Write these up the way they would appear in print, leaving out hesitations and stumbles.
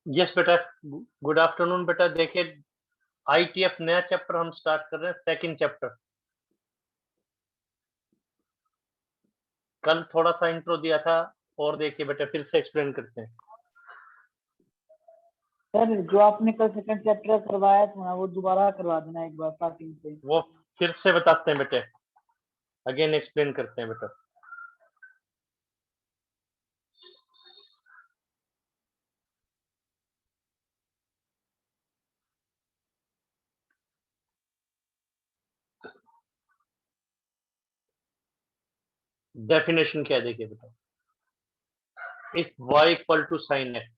Yes बेटा, good afternoon बेटा। देखिए, आईटीएफ नया चैप्टर हम स्टार्ट कर रहे हैं, सेकंड चैप्टर। कल थोड़ा सा इंट्रो दिया था, और देखिए बेटा फिर से एक्सप्लेन करते हैं। सर जो आपने कल सेकंड चैप्टर करवाया था ना, वो दोबारा करवा देना एक बार स्टार्टिंग से। वो फिर से बताते हैं बेटे, अगेन एक्सप्लेन करते हैं बेटा। डेफिनेशन क्या है देखिए बेटा। If y equal to sine x,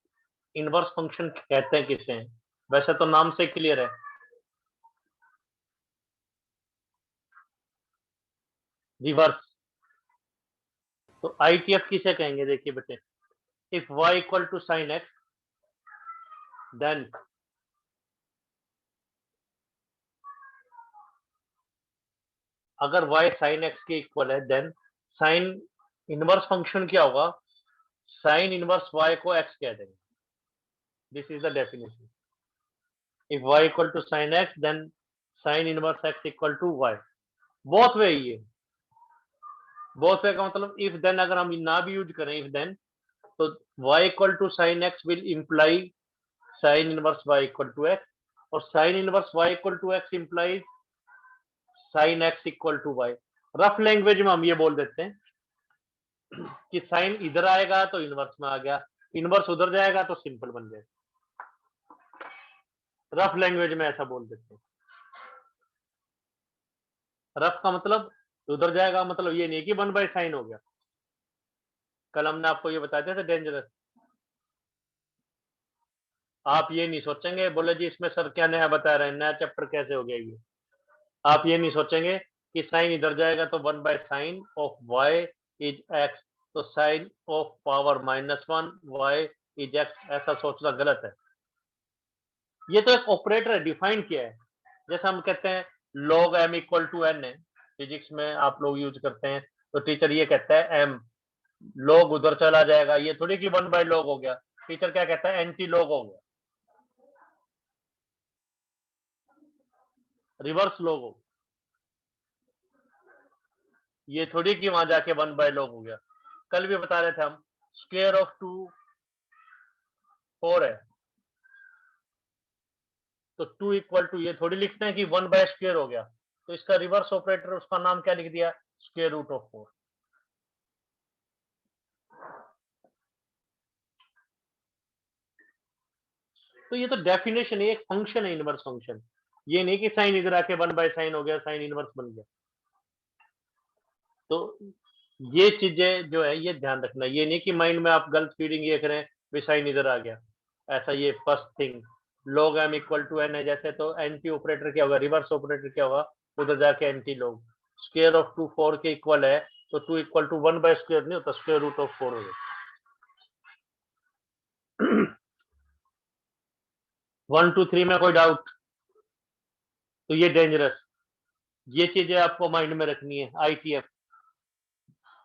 inverse function कहते हैं किसे हैं? वैसे तो नाम से क्लियर है, रिवर्स। तो आईटीएफ किसे कहेंगे देखिए बेटे, if y equal to sine x then अगर y साइन एक्स के इक्वल है देन साइन इनवर्स फंक्शन क्या होगा, साइन इनवर्स y को x कह देंगे। This is the definition. If y equal to sine x then sine inverse x equal to y। Both way ये, both वे का मतलब इफ देन अगर हम ना भी यूज करें इफ देन, तो y equal to sine x will imply sine inverse y equal to x, और sine inverse y equal to x implies sine x equal to y। Rough language में हम ये बोल देते हैं कि साइन इधर आएगा तो इनवर्स में आ गया, इनवर्स उधर जाएगा तो सिंपल बन जाएगा। रफ लैंग्वेज में ऐसा बोल देते हैं। रफ का मतलब उधर जाएगा, मतलब ये नहीं कि 1 बाय साइन हो गया। कल हमने आपको ये बताया था डेंजरस। आप ये नहीं सोचेंगे, बोले जी इसमें सर क्या नया बता रहे हैं, नया चैप्टर कैसे हो गया ये। आप ये नहीं सोचेंगे कि साइन इधर जाएगा तो 1/sin of y is x, तो sine of power -1 y is x, ऐसा सोचना गलत है। ये तो एक ऑपरेटर है, डिफाइन किया है। जैसे हम कहते हैं log m equal to n है, फिजिक्स में आप लोग यूज करते हैं, तो टीचर ये कहता है m log उधर चला जाएगा, ये थोड़ी कि 1/log हो गया। टीचर क्या कहता है, एंटी log हो गया, रिवर्स log हो, ये थोड़ी कि वहां जाके 1/log हो गया। कल भी बता रहे थे हम, स्क्वायर ऑफ 2 4 है, तो 2 इक्वल टू ये थोड़ी लिखते हैं कि 1/स्क्वायर हो गया, तो इसका रिवर्स ऑपरेटर उसका नाम क्या लिख दिया, स्क्वायर रूट ऑफ 4। तो ये तो डेफिनेशन है, एक फंक्शन है इनवर्स फंक्शन। ये नहीं कि साइन इधर आके 1/sin हो गया, साइन इनवर्स बन गया। तो ये चीजें जो है ये ध्यान रखना, ये नहीं कि माइंड में आप गलत फीलिंग ये करें भी साइन इधर आ गया, ऐसा। ये first thing, log m equal to n है जैसे, तो एंटी ऑपरेटर क्या होगा, रिवर्स ऑपरेटर क्या होगा, उधर जाके एंटी log। स्क्वायर ऑफ 2 4 के इक्वल है, तो 2 इक्वल टू 1/स्क्वायर नहीं होता, स्क्वायर रूट ऑफ 4 हो गया। 1 2 3 में कोई डाउट? तो ये डेंजरस, ये चीजें आपको माइंड में रखनी है। आईटीएफ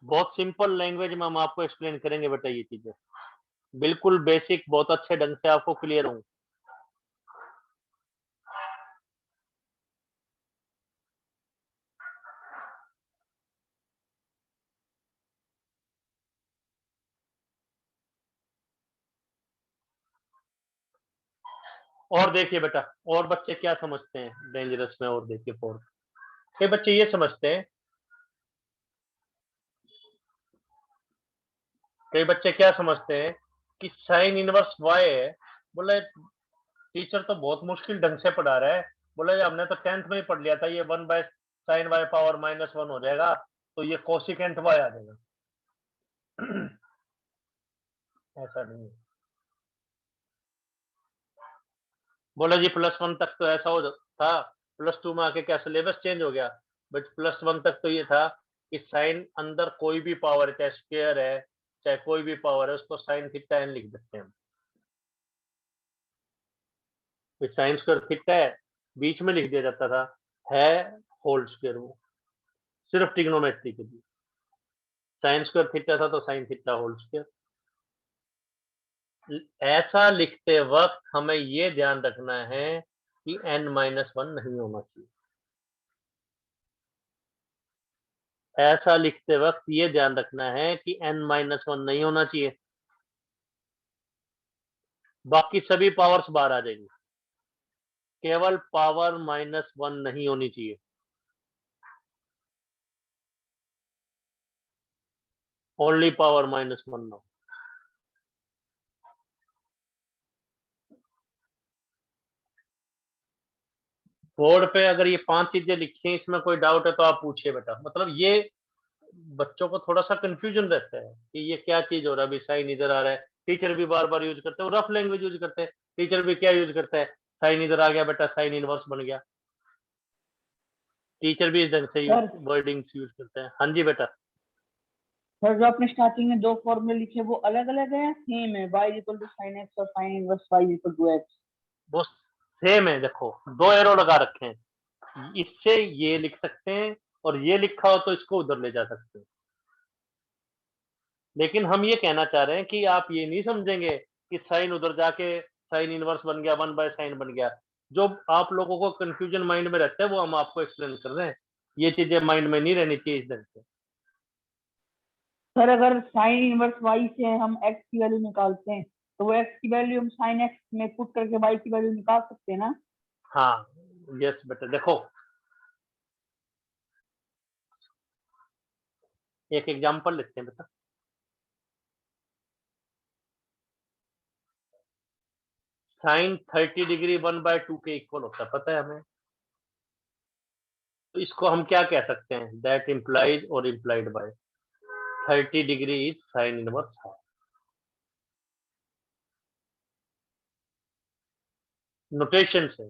बहुत सिंपल लैंग्वेज में हम आपको एक्सप्लेन करेंगे बेटा, ये चीजें बिल्कुल बेसिक, बहुत अच्छे ढंग से आपको क्लियर होंगे। और देखिए बेटा, और बच्चे क्या समझते हैं डेंजरस में, और देखिए फोर्थ, कई बच्चे ये समझते हैं, कई बच्चे क्या समझते हैं कि साइन इनवर्स y है। बोले टीचर तो बहुत मुश्किल ढंग से पढ़ा रहा है, बोले हमने तो 10th में ही पढ़ लिया था, ये 1/sin y पावर -1 हो जाएगा, तो ये कोसिकेंट y आ जाएगा। ऐसा नहीं है। बोला जी +1 तक तो ऐसा हो था, +2 में आके क्या सिलेबस चेंज हो गया, बट +1 तक तो ये था कि साइन अंदर कोई भी पावर, चाहे स्क्वायर है चाहे कोई भी पावर है, उसको साइन थीटा n लिख देते हैं हम। तो साइन स्क्वायर थीटा है, बीच में लिख दिया जाता था, है होल स्क्वायर, वो सिर्फ ट्रिग्नोमेट्री के लिए। साइन स्क्वायर थीटा था तो साइन थीटा होल स्क्वायर। ऐसा लिखते वक्त हमें ये ध्यान रखना है कि n-1 नहीं होना चाहिए। ऐसा लिखते वक्त ये ध्यान रखना है कि n-1 नहीं होना चाहिए। बाकी सभी पावर्स बाहर आ जाएंगी, केवल पावर -1 नहीं होनी चाहिए। Only power -1 no. बोर्ड पे अगर ये 5 चीजें लिखी हैं, इसमें कोई डाउट है तो आप पूछिए बेटा। मतलब ये बच्चों को थोड़ा सा कंफ्यूजन रहता है कि ये क्या चीज हो रहा है, अभी साइन इधर आ रहा है। टीचर भी बार बार यूज करते हैं, रफ लैंग्वेज यूज करते हैं। टीचर भी क्या यूज करता है, साइन इधर आ गया बेटा, साइन इनवर्स बन गया। टीचर भी इस ढंग से सर वर्डिंग्स यूज करते हैं। हाँ जी बेटा। सर जो आपने स्टार्टिंग में 2 फॉर्मूले लिखे वो अलग अलग है या सेम है, y equal to sine x और sine inverse y equal to x? वो सेम है, देखो 2 एरो लगा रखे हैं। इससे ये लिख सकते हैं और ये लिखा हो तो इसको उधर ले जा सकते हैं। लेकिन हम ये कहना चाह रहे हैं कि आप ये नहीं समझेंगे कि साइन उधर जाके साइन इनवर्स बन गया, 1/sin बन गया। जो आप लोगों को कंफ्यूजन माइंड में रहता है वो हम आपको एक्सप्लेन कर रहे हैं। ये चीजें माइंड में नहीं रहनी चाहिए इस ढंग से। सर अगर साइन इनवर्स y से हम x की वैल्यू निकालते हैं तो वो x की वैल्यू हम साइन x में पुट करके y की वैल्यू निकाल सकते हैं ना? हाँ, यस बेटा। देखो एक एग्जांपल लेते हैं बेटा। साइन 30 डिग्री 1/2 के इक्वल होता है, पता है हमें। तो इसको हम क्या कह सकते हैं, दैट इम्प्लाइज और implied by 30 degree is sine inverse half. Notation से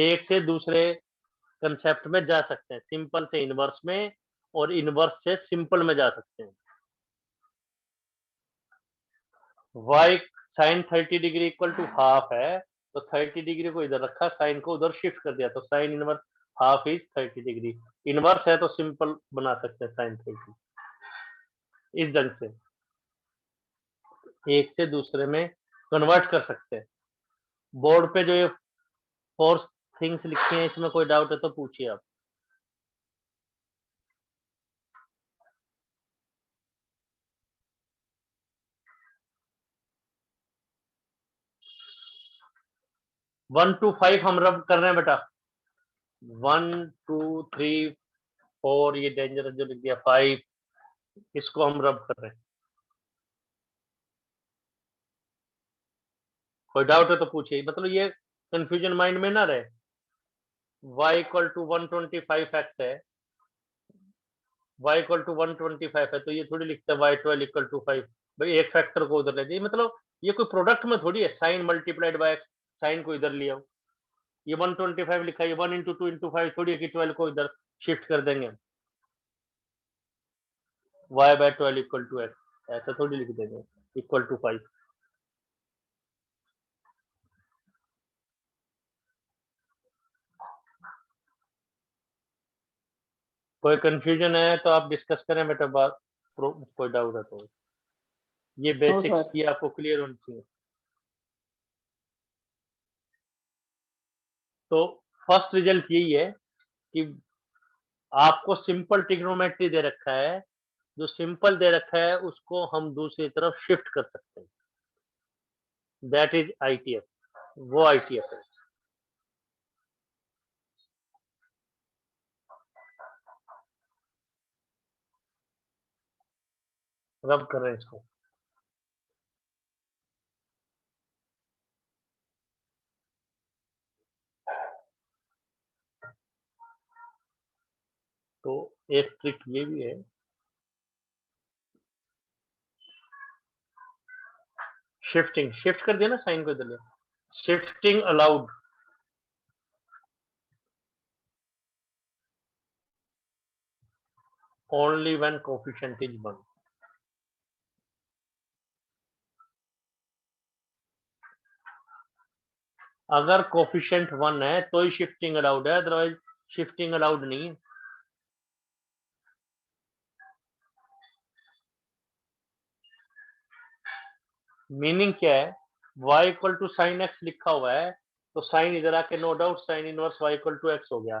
एक से दूसरे कंसेप्ट में जा सकते हैं, सिंपल से इनवर्स में और इनवर्स से सिंपल में जा सकते हैं। y sine 30 degree equal to half है, तो 30 डिग्री को इधर रखा, साइन को उधर शिफ्ट कर दिया, तो sine inverse half is 30 degree. Inverse है तो सिंपल बना सकते हैं साइन 30 इस ढंग से, एक से दूसरे में कन्वर्ट कर सकते हैं। बोर्ड पे जो ये 4 थिंग्स लिखी हैं, इसमें कोई डाउट है तो पूछिए आप। वन टू फाइव हम रब कर रहे हैं बेटा। 1 2 3 4, ये डेंजरस जो लिख दिया 5, इसको हम रब कर रहे हैं। कोई डाउट है तो पूछिए, मतलब ये कंफ्यूजन माइंड में ना रहे। y इक्वल टू 125x है, y इक्वल टू 125 है, तो ये थोड़ी लिखते हैं y12 इक्वल टू 5। भाई एक फैक्टर को उधर ले जाइए, मतलब ये कोई प्रोडक्ट में थोड़ी है, साइन मल्टीप्लाइड बाय साइन को इधर लिया। ये 125 लिखा है, 1 इंटू 2 इंटू 5 थोड़ी है कि 12 को इधर शिफ्ट कर देंगे। y/12 इक्वल टू x, ऐसा थोड़ी लिख देंगे इक्वल टू 5। कोई कंफ्यूजन है तो आप डिस्कस करें बेटा, बात कोई डाउट है तो। ये नो बेसिक्स सर। ये आपको क्लियर होनी चाहिए। तो फर्स्ट रिजल्ट यही है कि आपको सिंपल ट्रिग्नोमेट्री दे रखा है, जो सिंपल दे रखा है उसको हम दूसरी तरफ शिफ्ट कर सकते हैं, दैट इज आईटीएफ। वो आईटीएफ है। रब कर रहे हैं इसको। तो एक ट्रिक ये भी है, शिफ्टिंग, शिफ्ट कर दिया ना साइन को इधर ले, shifting allowed only when coefficient is 1। अगर कोफिशिएंट 1 है तो ही शिफ्टिंग अलाउड है, अदरवाइज शिफ्टिंग अलाउड नहीं है। मीनिंग क्या है, y equal to sine x लिखा हुआ है तो साइन इधर आके no doubt sine inverse y equal to x हो गया।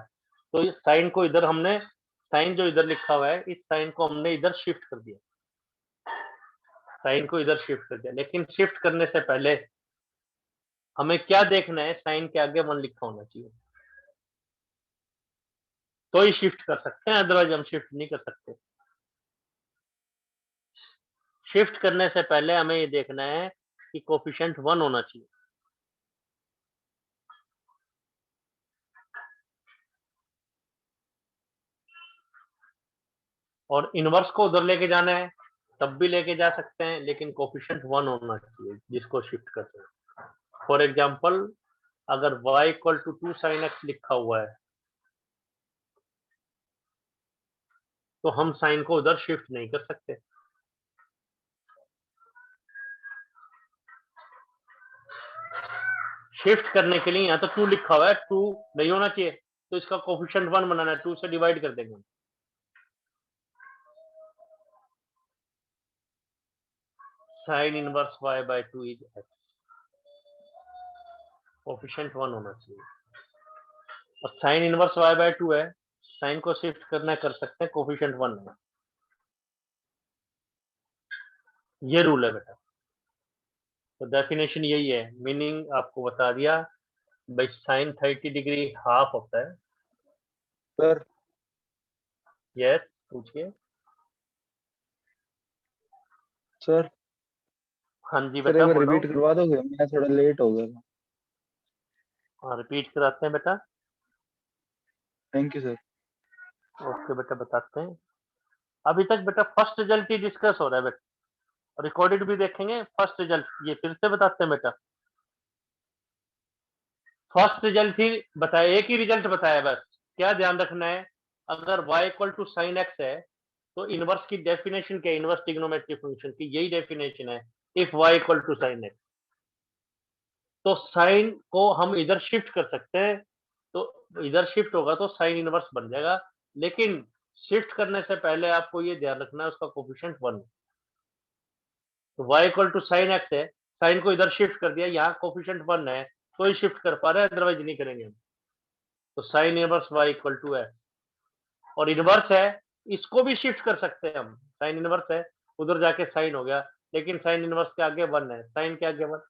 तो इस साइन को इधर हमने, साइन जो इधर लिखा हुआ है इस साइन को हमने इधर शिफ्ट कर दिया, साइन को इधर शिफ्ट कर दिया। लेकिन शिफ्ट करने से पहले हमें क्या देखना है, साइन के आगे 1 लिखा होना चाहिए तो ही शिफ्ट कर सकते हैं, अदरवाइज हम शिफ्ट नहीं कर सकते। शिफ्ट करने से पहले हमें ये देखना है कि कोफिशिएंट 1 होना चाहिए। और इनवर्स को उधर लेके जाना है तब भी लेके जा सकते हैं, लेकिन कोफिशिएंट 1 होना चाहिए जिसको शिफ्ट करते हैं। फॉर एग्जांपल अगर y equal to 2 sin x लिखा हुआ है तो हम साइन को उधर शिफ्ट नहीं कर सकते। शिफ्ट करने के लिए यहाँ तो 2 लिखा हुआ है, 2 नहीं होना चाहिए तो इसका कोफिशिएंट 1 बनाना है, 2 से डिवाइड कर देंगे। Sine inverse y by 2 is x, coefficient 1 होना चाहिए। और साइन इनवर्स y बाय 2 है, साइन को शिफ्ट करना कर सकते हैं, कोफिशिएंट 1 है। ये रूल है बेटा। तो डेफिनेशन यही है, मीनिंग आपको बता दिया। भाई साइन 30 डिग्री हाफ होता है। सर यस पूछिए। सर हाँ जी सर एक बेटा बार बोलो। रिपीट करवा दोगे, मैं थोड़ा लेट हो गया था। हाँ रिपीट कराते हैं बेटा। Thank you sir. ओके बेटा बताते हैं। अभी तक बेटा फर्स्ट रिजल्ट ही डिस्कस हो रहा है बेटा, रिकॉर्डेड भी देखेंगे। फर्स्ट रिजल्ट ये फिर से बताते हैं बेटा, फर्स्ट रिजल्ट ही बताया, एक ही रिजल्ट बताया बस। क्या ध्यान रखना है, अगर y equal to sine x है तो इनवर्स की डेफिनेशन क्या है, इनवर्स ट्रिग्नोमेट्रिक फंक्शन की यही डेफिनेशन है, if y equal to sine x. तो साइन को हम इधर शिफ्ट कर सकते हैं, तो इधर शिफ्ट होगा तो साइन इनवर्स बन जाएगा। लेकिन शिफ्ट करने से पहले आपको ये ध्यान रखना है उसका कोफिशिएंट 1। तो y equal to sine x है, साइन को इधर शिफ्ट कर दिया, यहाँ कोफिशिएंट 1 है तो ही शिफ्ट कर पा रहे हैं, अदरवाइज नहीं करेंगे हम। तो sine inverse y equal to है, और इनवर्स है इसको भी शिफ्ट कर सकते हैं हम। साइन इनवर्स है उधर जाके साइन हो गया, लेकिन साइन इनवर्स के आगे 1 है, साइन के आगे 1,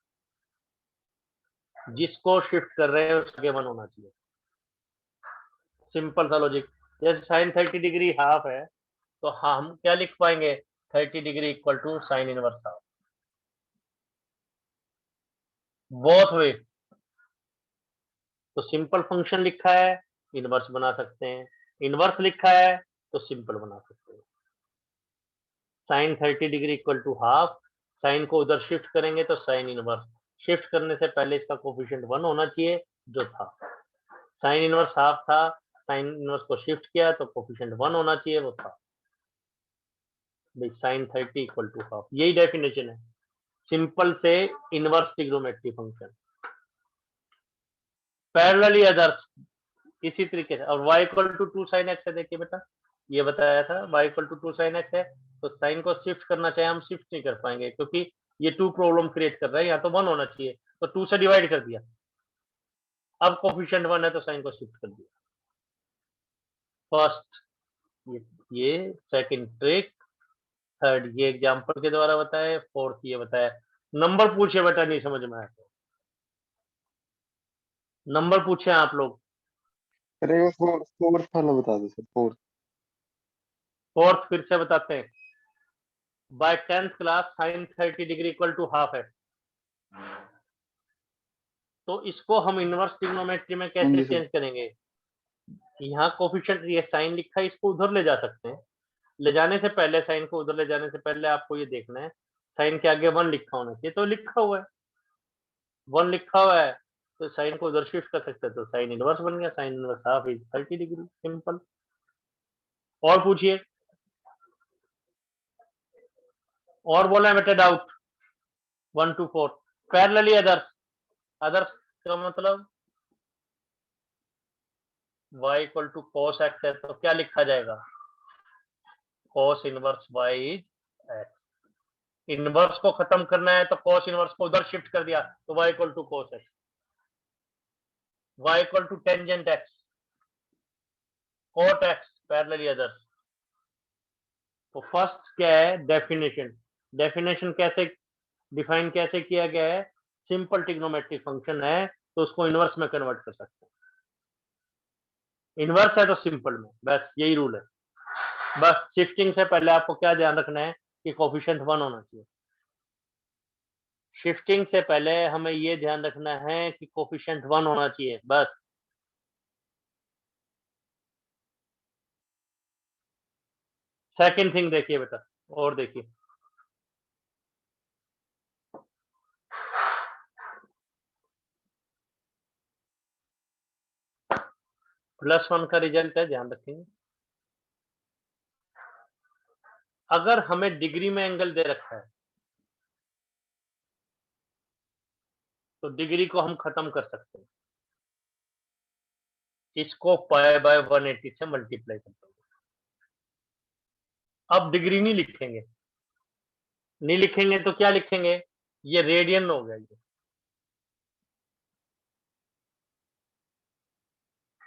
जिसको शिफ्ट कर रहे हैं उसके 1 होना चाहिए। सिंपल सा लॉजिक। जैसे साइन 30 डिग्री हाफ है तो हाँ हम क्या लिख पाएंगे, 30 degree equal to sine inverse half, both way. तो सिंपल फंक्शन लिखा है इनवर्स बना सकते हैं, इनवर्स लिखा है तो सिंपल बना सकते हैं। Sine 30 degree equal to half, sine को उधर शिफ्ट करेंगे तो साइन इनवर्स, शिफ्ट करने से पहले इसका कोफिशिएंट 1 होना चाहिए जो था। साइन इनवर्स हाफ था, साइन इनवर्स को शिफ्ट किया तो कोफिशिएंट 1 होना चाहिए, वो था। साइन 30 इक्वल टू हाफ, यही डेफिनेशन है सिंपल से inverse trigonometric function. Parallelly others इसी तरीके से। और y equal to 2 sin x है, देखिए बेटा ये बताया था y equal to 2 sin x है, तो साइन को शिफ्ट करना चाहे हम शिफ्ट नहीं कर पाएंगे क्योंकि ये 2 प्रॉब्लम क्रिएट कर रहा है, यहाँ तो 1 होना चाहिए तो 2 से डिवाइड कर दिया। अब कोफिशिएंट 1 है तो साइन को शिफ्ट कर दिया। फर्स्ट ये सेकंड ट्रिक, थर्ड ये एग्जांपल के द्वारा बताया, फोर्थ ये बताया। नंबर पूछे बेटा नहीं समझ में आया तो नंबर पूछे आप लोग। सर एक बार फोर्थ वाला बता दो सर, फोर्थ। फोर्थ फिर से बताते हैं। By 10th class sine 30 degree equal to half है, तो इसको हम इनवर्स ट्रिग्नोमेट्री में हाँ कैसे जी सर। चेंज करेंगे। यहाँ कोफिशिएंट ये साइन लिखा है, इसको उधर ले जा सकते हैं। ले जाने से पहले, साइन को उधर ले जाने से पहले आपको ये देखना है साइन के आगे 1 लिखा होना चाहिए, तो लिखा हुआ है 1 लिखा हुआ है तो साइन को उधर शिफ्ट कर सकते हैं, तो साइन इनवर्स बन गया, sine inverse half is 30 degree, simple. और पूछिए, और बोला है बेटा doubt 1 to 4। Parallelly others, others का मतलब y equal to cos x है तो क्या लिखा जाएगा, cos inverse y is x। Inverse को खत्म करना है तो cos इनवर्स को उधर शिफ्ट कर दिया तो y equal to cos x, y equal to tangent x, cot x parallelly others. तो फर्स्ट क्या है, डेफिनेशन। डेफिनेशन कैसे डिफाइन कैसे किया गया है, सिंपल ट्रिग्नोमेट्रिक फंक्शन है तो उसको इनवर्स में कन्वर्ट कर सकते हैं। इनवर्स है तो सिंपल में, बस यही रूल है। बस शिफ्टिंग से पहले आपको क्या ध्यान रखना है कि कोफिशिएंट 1 होना चाहिए। शिफ्टिंग से पहले हमें ये ध्यान रखना है कि कोफिशिएंट 1 होना चाहिए, बस। सेकंड थिंग देखिए बेटा, और देखिए +1 का रिजल्ट है, ध्यान रखेंगे। अगर हमें डिग्री में एंगल दे रखा है तो डिग्री को हम खत्म कर सकते हैं, इसको पाई बाय 180 से मल्टीप्लाई करते हैं। अब डिग्री नहीं लिखेंगे, नहीं लिखेंगे तो क्या लिखेंगे, ये रेडियन हो गया। ये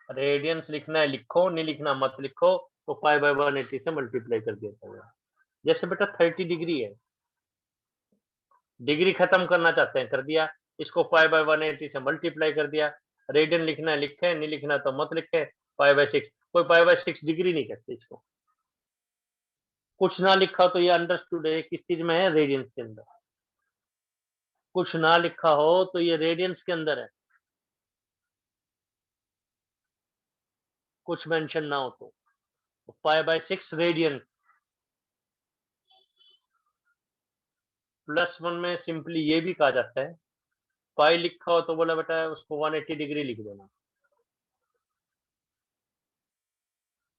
रेडियंस लिखना है लिखो, नहीं लिखना मत लिखो, तो पाई बाय 180 से मल्टीप्लाई कर दिया जाएगा। जैसे बेटा 30 डिग्री है, डिग्री खत्म करना चाहते हैं, कर दिया, इसको पाई बाय 180 से मल्टीप्लाई कर दिया। रेडियन लिखना है लिखे, नहीं लिखना तो मत लिखे, पाई बाय 6। कोई पाई बाय 6 डिग्री नहीं कहते इसको। कुछ ना लिखा तो ये अंडरस्टूड है किस चीज में है, रेडियंस के अंदर। कुछ ना लिखा हो तो ये रेडियंस के अंदर है, कुछ मेंशन ना हो तो पाई बाय 6 रेडियन। +1 में सिंपली ये भी कहा जाता है, पाई लिखा हो तो बोला बेटा उसको 180 डिग्री लिख देना।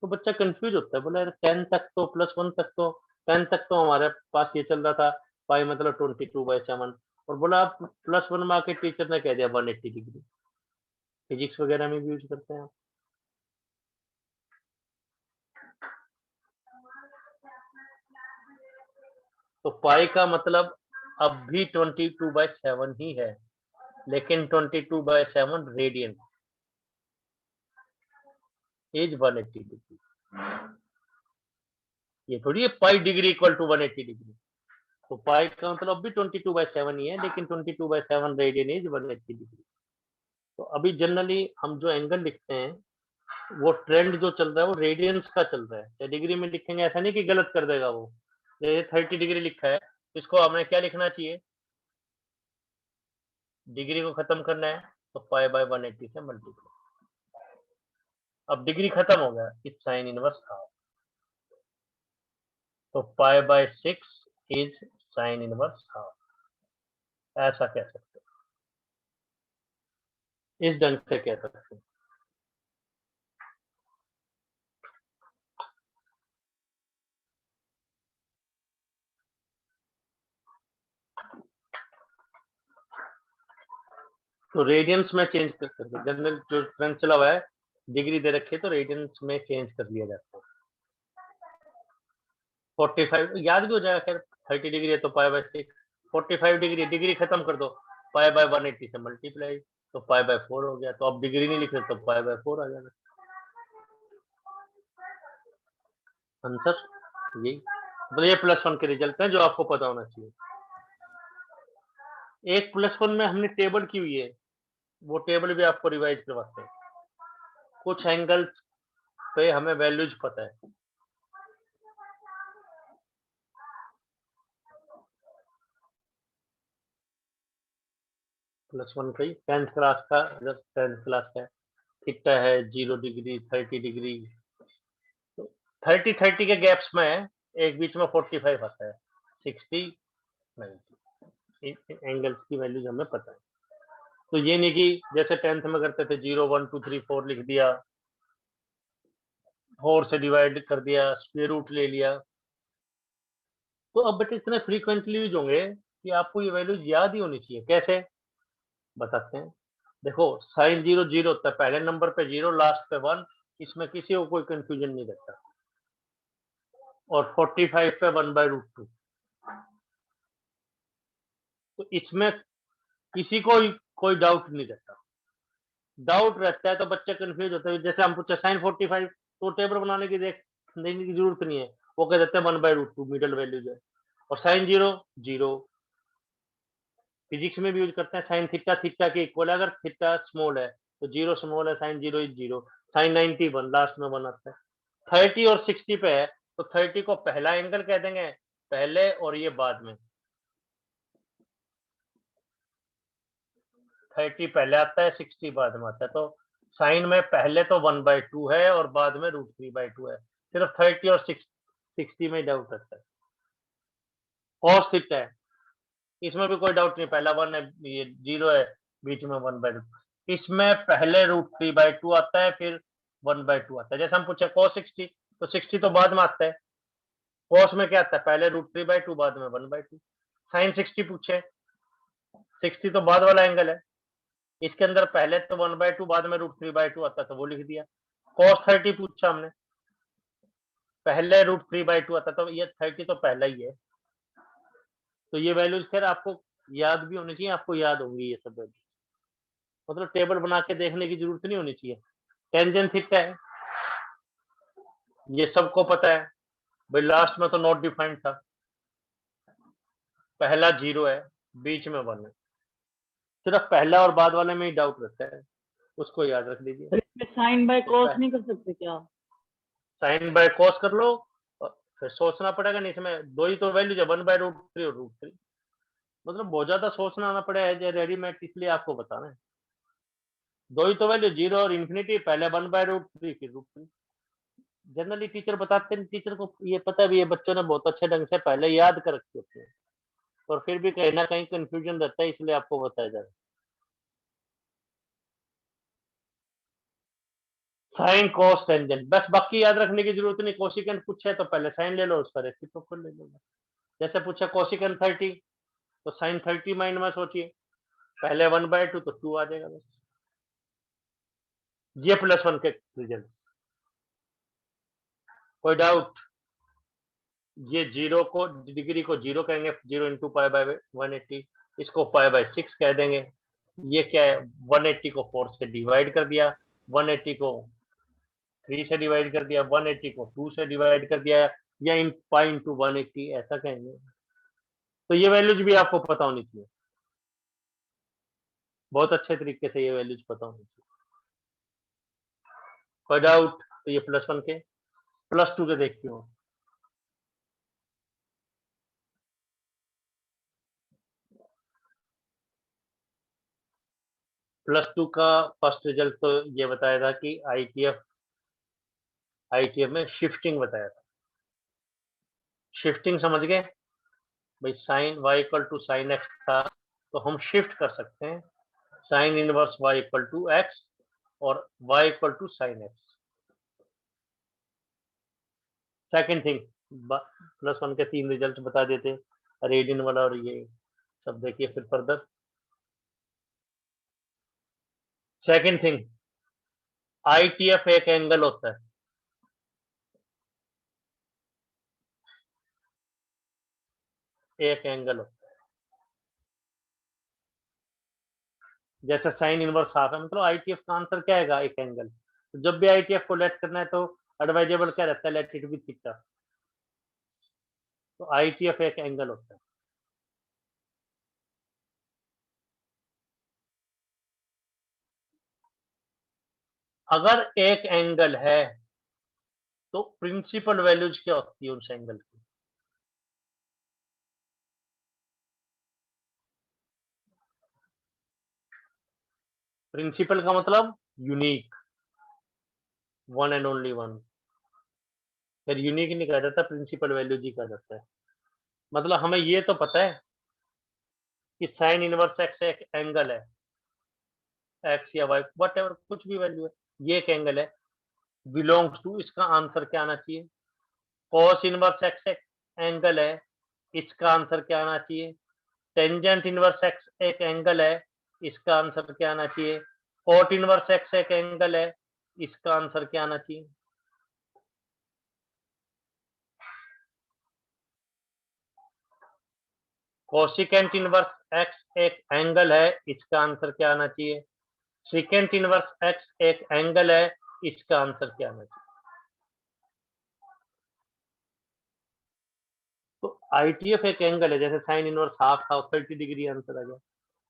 तो बच्चा कंफ्यूज होता है, बोला यार 10 तक तो +1 तक तो 10 तक तो हमारे पास ये चल रहा था, पाई मतलब 22/7, और बोला आप +1 में आके टीचर ने कह दिया 180 डिग्री। फिजिक्स वगैरह में भी यूज करते हैं आप। तो पाई का मतलब अब भी 22/7 ही है, लेकिन 22/7 रेडियन इज 180 डिग्री। ये थोड़ी है pi degree equal to 180 degree. तो पाई का मतलब भी 22/7 ही है, लेकिन 22/7 रेडियन इज 180 डिग्री। तो अभी जनरली हम जो एंगल लिखते हैं वो ट्रेंड जो चल रहा है वो रेडियंस का चल रहा है, या डिग्री में लिखेंगे ऐसा नहीं कि गलत कर देगा वो। जैसे 30 डिग्री लिखा है, इसको हमें क्या लिखना चाहिए, डिग्री को खत्म करना है तो पाई बाय 180 से मल्टीप्लाई। अब डिग्री खत्म हो गया, इस साइन इनवर्स हाफ, तो pi by 6 is sine inverse half, ऐसा कह सकते हैं, इस ढंग से कह सकते हैं। तो रेडियंस में चेंज कर सकते हैं, जनरल जो ट्रेंड चला हुआ है डिग्री दे रखी है तो रेडियंस में चेंज कर लिया जाता है। 45 याद भी हो जाएगा, खैर 30 डिग्री है तो पाई बाय 6, 45 डिग्री, डिग्री खत्म कर दो, पाई बाय 180 से मल्टीप्लाई, तो पाई बाय 4 हो गया। तो अब डिग्री नहीं लिख रहे तो पाई बाय 4 आ जाएगा आंसर। यही तो ये +1 के रिजल्ट है जो आपको पता होना चाहिए। एक +1 में हमने टेबल की हुई है, वो टेबल भी आपको रिवाइज करवाते हैं। कुछ एंगल्स पे हमें वैल्यूज पता है, +1 का ही 10th क्लास का, जब 10th क्लास का थीटा है 0 डिग्री 30 डिग्री, तो 30 के गैप्स में एक बीच में 45 आता है, 60 90 एंगल्स की वैल्यूज हमें पता है। तो ये नहीं कि जैसे 10th में करते थे 0 1 2 3 4 लिख दिया, 4 से डिवाइड कर दिया, स्क्वायर रूट ले लिया। तो अब बेटे इतने फ्रीक्वेंटली यूज होंगे कि आपको ये वैल्यूज याद ही होनी चाहिए। कैसे बताते हैं, देखो साइन 0 0 होता है, पहले नंबर पे 0 लास्ट पे 1, इसमें किसी को कोई कंफ्यूजन नहीं रहता। और 45 पे 1/√2, इसमें किसी को कोई डाउट नहीं रहता। डाउट रहता है तो बच्चे कंफ्यूज होते हैं। जैसे हम पूछे साइन 45, तो टेबल बनाने की देखने की जरूरत नहीं है, वो कह देते हैं 1/√2 मिडल वैल्यू जो है। और साइन 0 0 फिजिक्स में भी यूज करते हैं। साइन थीटा थीटा के इक्वल है, अगर थीटा स्मॉल है तो 0 स्मॉल है, साइन 0 इज 0। साइन 90 1, लास्ट में 1 आता है। 30 और 60 पे है तो 30 को पहला एंगल कह देंगे पहले, और ये बाद में। 30 पहले आता है, 60 बाद में आता है। तो साइन में पहले तो 1/2 है और बाद में √3/2 है। सिर्फ 30 और 60 में डाउट रहता है। कॉस थीटा है, इसमें भी कोई डाउट नहीं, पहला 1 है, ये 0 है, बीच में 1/2। इसमें पहले √3/2 आता है, फिर 1/2 आता है। जैसे हम पूछे cos 60, तो 60 तो बाद में आता है। cos में क्या आता है, पहले √3/2 बाद में 1/2। साइन 60 पूछे, 60 तो बाद वाला एंगल है, इसके अंदर पहले तो 1/2 बाद में √3/2 आता है, तो वो लिख दिया। cos 30 पूछा हमने, पहले √3/2 आता, तो ये 30 तो पहला ही है। तो ये वैल्यूज खैर आपको याद भी होनी चाहिए, आपको याद होंगी ये सब वैल्यूज, मतलब टेबल बना के देखने की जरूरत नहीं होनी चाहिए। टेंजेंट थीटा है, ये सबको पता है भाई, लास्ट में तो नॉट डिफाइंड था, पहला 0 है, बीच में 1 है। सिर्फ पहला और बाद वाले में ही डाउट रहता है, उसको याद रख लीजिए। सर इसमें साइन बाय कॉस नहीं कर सकते क्या? साइन बाय कॉस कर लो, फिर सोचना पड़ेगा नहीं, इसमें दो ही तो वैल्यूज है, 1/√3 और √3, मतलब बहुत ज्यादा सोचना ना पड़े एज ए रेडीमेड, इसलिए आपको बताना है। दो ही तो वैल्यू 0 और इन्फिनिटी, पहले 1/√3 फिर √3। जनरली टीचर बताते हैं, टीचर को ये पता भी है, बच्चों ने बहुत अच्छे ढंग से पहले याद कर रखे होते हैं, और फिर भी कहीं ना कहीं कंफ्यूजन रहता है, इसलिए आपको बताया जा रहा है। साइन कॉस टेंजेंट, बस बाकी याद रखने की जरूरत नहीं। कोसिकेंट पूछे तो पहले साइन ले लो, उसका रेसिप्रोकल ले लो। जैसे पूछे कोसिकेंट 30, तो साइन 30 माइंड में सोचिए, पहले 1/2 तो 2 आ जाएगा बस। ये +1 के रिजल्ट, कोई डाउट? ये 0 को, डिग्री को 0 कहेंगे, 0 × π/180, इसको π/6 कह देंगे। ये क्या है, 180 को 4 से डिवाइड कर दिया, 180 को 3 से डिवाइड कर दिया, 180 को 2 से डिवाइड कर दिया, या इन π/180 ऐसा कहेंगे। तो ये वैल्यूज भी आपको पता होनी चाहिए, बहुत अच्छे तरीके से ये वैल्यूज पता होनी चाहिए। कोई डाउट? तो ये +1 के, +2 के देखते हो। +2 का फर्स्ट रिजल्ट तो ये बताया था कि आईटीएफ में शिफ्टिंग बताया था। शिफ्टिंग समझ गए भाई, साइन y = sin x था, तो हम शिफ्ट कर सकते हैं साइन इनवर्स y = x और y = sin x। Second thing, +1 के 3 रिजल्ट बता देते, रेडियन वाला और ये सब देखिए फिर फर्दर। सेकंड थिंग, आईटीएफ एक एंगल होता है, एक एंगल होता है। जैसे साइन इनवर्स हाफ है, मतलब आईटीएफ का आंसर क्या आएगा, एक एंगल। तो जब भी आईटीएफ को लेट करना है तो एडवाइजेबल क्या रहता है, लेट इट बी थीटा। तो आईटीएफ एक एंगल होता है। अगर एक एंगल है तो प्रिंसिपल वैल्यूज क्या होती है उस एंगल की? प्रिंसिपल का मतलब unique, one and only one. फिर यूनिक नहीं कहा जाता, प्रिंसिपल वैल्यूज ही कहा जाता है। मतलब हमें ये तो पता है कि साइन इनवर्स एक्स एक एंगल है, एक्स या वाई वट एवर, कुछ भी वैल्यू है, ये एक एंगल है, बिलोंग्स टू, इसका आंसर क्या आना चाहिए। कॉस इनवर्स एक्स एक एंगल है, इसका आंसर क्या आना चाहिए। टेंजेंट इनवर्स एक्स एक एंगल है, इसका आंसर क्या आना चाहिए। कॉट इनवर्स एक्स एक एंगल है, इसका आंसर क्या आना चाहिए। कोसिकेंट इनवर्स एक्स एक एंगल है, इसका आंसर क्या आना चाहिए? सेकेंड इनवर्स एक्स एक एंगल है, इसका आंसर क्या आना चाहिए? तो आईटीएफ एक एंगल है, जैसे साइन इनवर्स हाफ था 30 डिग्री आंसर आ गया।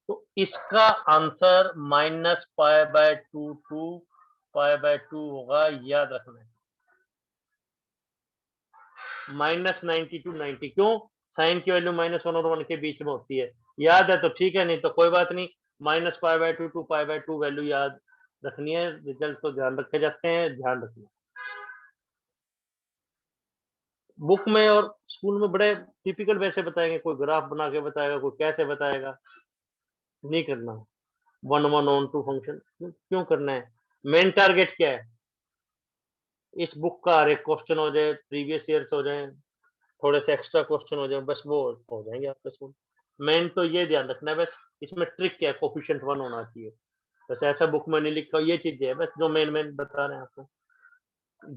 तो इसका answer minus pi by 2 to pi by 2 होगा, याद रखना है। माइनस 90 टू 90, क्यों? साइन की वैल्यू -1 और 1 के बीच में होती है, याद है तो ठीक है, नहीं तो कोई बात नहीं। Minus pi by 2 to pi by 2 value याद रखनी है, रिजल्ट तो ध्यान रखे जाते हैं, ध्यान रखना। बुक में और स्कूल में बड़े टिपिकल वैसे बताएंगे, कोई ग्राफ बना के बताएगा, कोई कैसे बताएगा, नहीं करना। 1 1 on 2 फंक्शन क्यों करना है? मेन टारगेट क्या है? इस बुक का हर एक क्वेश्चन हो जाए, प्रीवियस ईयर्स हो जाए, थोड़े से एक्स्ट्रा क्वेश्चन हो जाए, बस वो हो जाएंगे आपके स्कूल। मेन तो ये ध्यान रखना है, बस इसमें ट्रिक क्या है, कोफिशिएंट 1 होना चाहिए, बस ऐसा बुक में नहीं लिखा, ये चीजें है बस जो मेन बता रहे हैं आपको।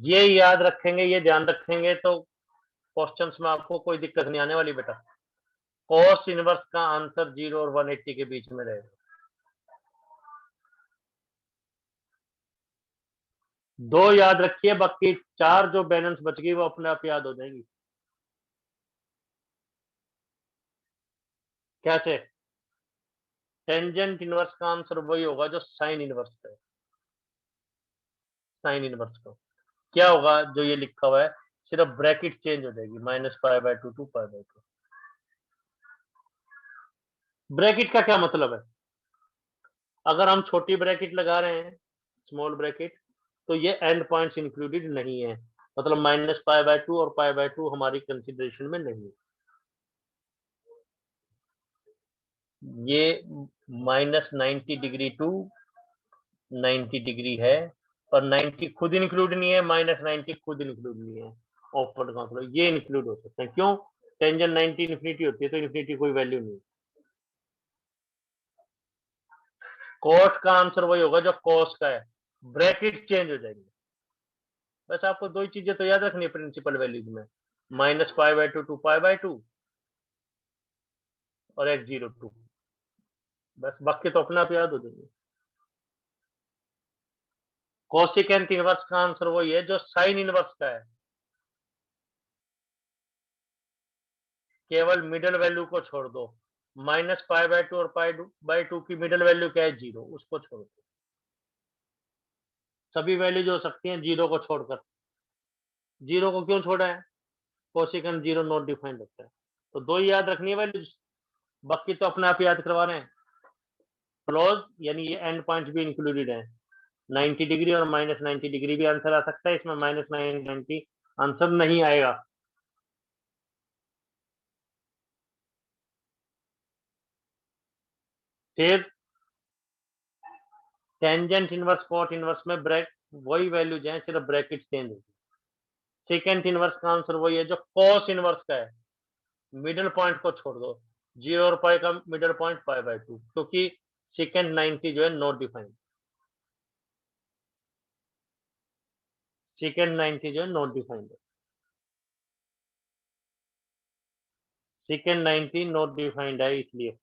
ये याद रखेंगे, ये ध्यान रखेंगे तो क्वेश्चंस में आपको कोई दिक्कत नहीं आने वाली बेटा। कॉस इनवर्स का आंसर 0 और 180 के बीच में रहेगा। 2 याद रखिए, बाकी 4 जो बैलेंस बच गई वो अपने आप याद हो जाएंगी। कैसे? टेंजेंट इनवर्स का आंसर वही होगा जो साइन इनवर्स है। साइन इनवर्स का क्या होगा? जो ये लिखा हुआ है, सिर्फ ब्रैकेट चेंज हो जाएगी, minus pi by 2 to pi by 2। Bracket का क्या मतलब है? अगर हम छोटी ब्रैकेट लगा रहे हैं, स्मॉल ब्रैकेट, तो ये एंड पॉइंट्स इंक्लूडेड नहीं है, मतलब माइनस पाई बाय 2 और पाई बाय 2 हमारी कंसीडरेशन में नहीं है। ये माइनस 90 डिग्री टू 90 डिग्री है, पर 90 खुद इंक्लूड नहीं है, माइनस 90 खुद इंक्लूड नहीं है। ऑफवर्ड का मतलब ये इंक्लूड हो सकते हैं, क्यों? टेंजेंट 90 इन्फिनिटी होती है, तो इन्फिनिटी कोई वैल्यू नहीं। कॉस का आंसर वही होगा जो कॉस का है, ब्रैकेट चेंज हो जाएगी। बस आपको दो ही चीजें तो याद रखनी है प्रिंसिपल वैल्यूज में, minus pi by 2 to pi by 2 और x02, बस बाकी तो अपने आप याद हो जाएंगे। कोसिकेंट इनवर्स का आंसर वही है जो साइन इनवर्स का है, केवल मिडिल वैल्यू को छोड़ दो। माइनस पाई बाय 2 और पाई बाय 2 की मिडिल वैल्यू क्या है? 0, उसको छोड़ दो। सभी वैल्यू जो हो सकती हैं 0 को छोड़कर। 0 को क्यों छोड़ा है? कोसिकेंट 0 नॉट डिफाइंड होता है, तो दो ही याद रखनी है वैल्यूज, बाकी तो अपने आप याद करवा रहे हैं। क्लोज यानी ये एंड पॉइंट भी इंक्लूडेड है, 90 डिग्री और माइनस 90 डिग्री भी आंसर आ सकता है, इसमें माइनस 90 आंसर नहीं आएगा। फिर टेंजेंट इनवर्स कॉट इनवर्स में ब्रैक वही वैल्यूज हैं, सिर्फ ब्रैकेट चेंज होगी। सेकेंड इनवर्स का आंसर वही है जो कॉस इनवर्स का है, मिडिल पॉइंट को छोड़ दो, 0 और पाई का मिडिल पॉइंट पाई बाय 2, क्योंकि सेकेंड 90 जो है नॉट डिफाइंड, सेकेंड 90 जो है नॉट डिफाइंड है, सेकेंड 90 नॉट डिफाइंड है, इसलिए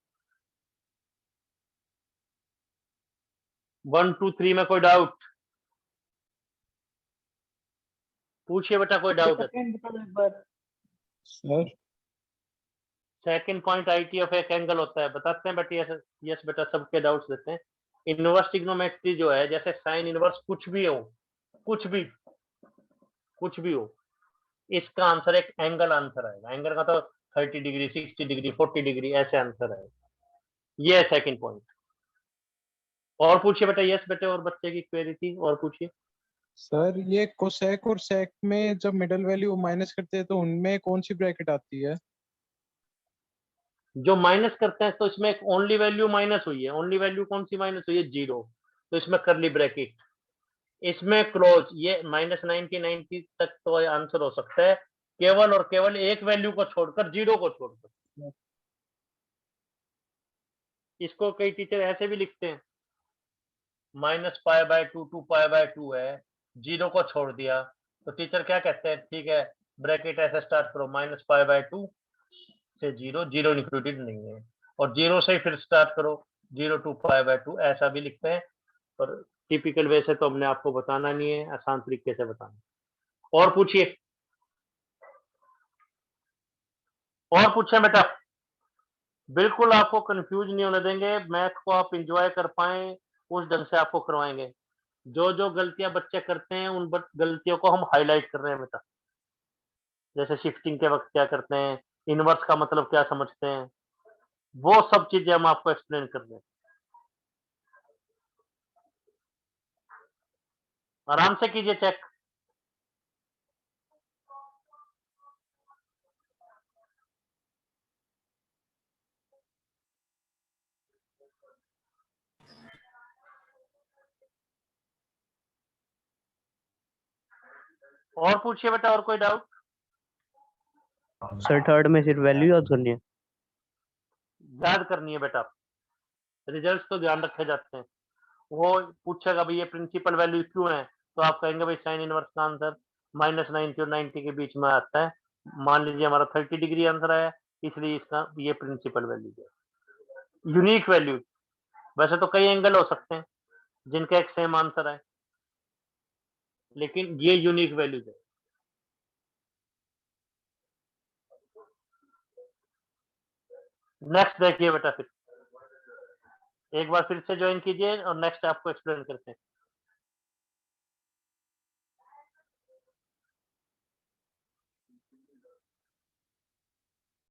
1 2 3 में कोई डाउट पूछिए बेटा, कोई डाउट है? सेकंड बता दो एक बार sir second point IT of एक एंगल होता है, बताते हैं बेटा। यस बेटा, सबके डाउट्स देते हैं। इनवर्स ट्रिग्नोमेट्री जो है, जैसे साइन इनवर्स कुछ भी हो, कुछ भी हो, इसका आंसर एक एंगल आंसर आएगा। एंगल का तो 30 डिग्री 60 डिग्री 40 डिग्री ऐसे आंसर आएगा। ये है सेकंड पॉइंट। और पूछिए बेटा। यस बेटे, और बच्चे की क्वेरी थी, और पूछिए। सर ये कोसेक और सेक में जब मिडिल वैल्यू माइनस करते हैं तो उनमें कौन सी ब्रैकेट आती है? जो माइनस करते हैं तो इसमें एक ओनली वैल्यू माइनस हुई है, ओनली वैल्यू कौन सी माइनस हुई है? 0, तो इसमें करली ब्रैकेट, इसमें क्लोज। ये माइनस 90 तक तो आंसर हो सकता है, केवल और केवल एक वैल्यू को छोड़कर, 0 को छोड़कर। इसको कई टीचर ऐसे भी लिखते हैं, minus pi by 2 to pi by 2 है, 0 को छोड़ दिया, तो टीचर क्या कहते हैं? ठीक है, ब्रैकेट ऐसे स्टार्ट करो, माइनस पाई बाय 2 से 0, 0 इंक्लूडेड नहीं है, और 0 से ही फिर स्टार्ट करो, 0 to π/2 ऐसा भी लिखते हैं, पर टिपिकल वे से तो हमने आपको बताना नहीं है, आसान तरीके से बताना है। और पूछिए, और पूछें बेटा, बिल्कुल आपको कंफ्यूज नहीं होने देंगे, मैथ को आप एंजॉय कर पाएं उस ढंग से आपको करवाएंगे। जो जो गलतियां बच्चे करते हैं उन गलतियों को हम हाईलाइट कर रहे हैं बेटा, जैसे शिफ्टिंग के वक्त क्या करते हैं, इनवर्स का मतलब क्या समझते हैं, वो सब चीजें हम आपको एक्सप्लेन कर रहे हैं। आराम से कीजिए चेक। और पूछिए बेटा, और कोई डाउट? सर थर्ड में सिर्फ वैल्यू याद करनी है। याद करनी है बेटा, रिजल्ट्स तो ध्यान रखे जाते हैं। वो पूछेगा भाई ये प्रिंसिपल वैल्यू क्यों है, तो आप कहेंगे भाई साइन इनवर्स का आंसर -90 और 90 के बीच में आता है। मान लीजिए हमारा 30 डिग्री आंसर आया, इसलिए इसका ये प्रिंसिपल वैल्यू है। यूनिक वैल्यू, वैसे तो कई एंगल हो सकते हैं जिनका एक सेम आंसर है, लेकिन ये यूनिक वैल्यू है। नेक्स्ट देखिए बेटा, फिर एक बार फिर से ज्वाइन कीजिए और नेक्स्ट आपको एक्सप्लेन करते हैं।